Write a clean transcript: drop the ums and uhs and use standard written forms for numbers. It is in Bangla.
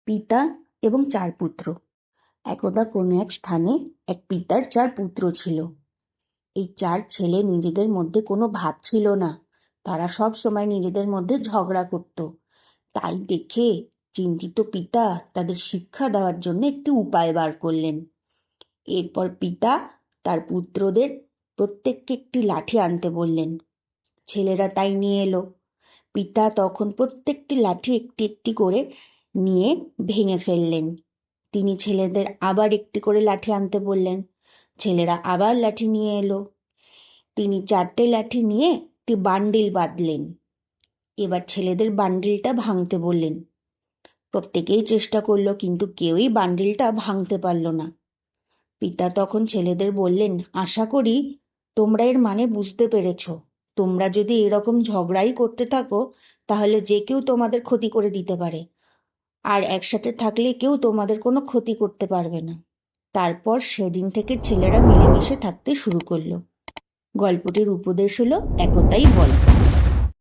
পিতা এবং 4 পুত্র। একদা কোনো এক স্থানে এক পিতার 4 পুত্র ছিল। এই 4 ছেলে নিজেদের মধ্যে কোনো ভাব ছিল না। তারা সব সময় নিজেদের মধ্যে ঝগড়া করত। তাই দেখে চিন্তিত পিতা তাদের শিক্ষা দেওয়ার জন্য একটি উপায় বার করলেন। এরপর পিতা তার পুত্রদের প্রত্যেককে একটি লাঠি আনতে বললেন। ছেলেরা তাই নিয়ে এলো। পিতা তখন প্রত্যেকটি লাঠি একটি একটি করে নিয়ে ভেঙে ফেললেন। তিনি ছেলেদের আবার একটি করে লাঠি আনতে বললেন। ছেলেরা আবার লাঠি নিয়ে এলো। তিনি 4টে লাঠি নিয়ে একটি বান্ডিল বাঁধলেন। এবার ছেলেদের বান্ডিলটা ভাঙতে বললেন। প্রত্যেকেই চেষ্টা করলো, কিন্তু কেউই বান্ডিলটা ভাঙতে পারল না। পিতা তখন ছেলেদের বললেন, আশা করি তোমরা এর মানে বুঝতে পেরেছ। তোমরা যদি এরকম ঝগড়াই করতে থাকো তাহলে যে কেউ তোমাদের ক্ষতি করে দিতে পারে, আর একসাথে থাকলে কেউ তোমাদের কোনো ক্ষতি করতে পারবে না। তারপর সেদিন থেকে ছেলেরা মিলেমিশে থাকতে শুরু করলো। গল্পটির উপদেশ হলো একতাই বল।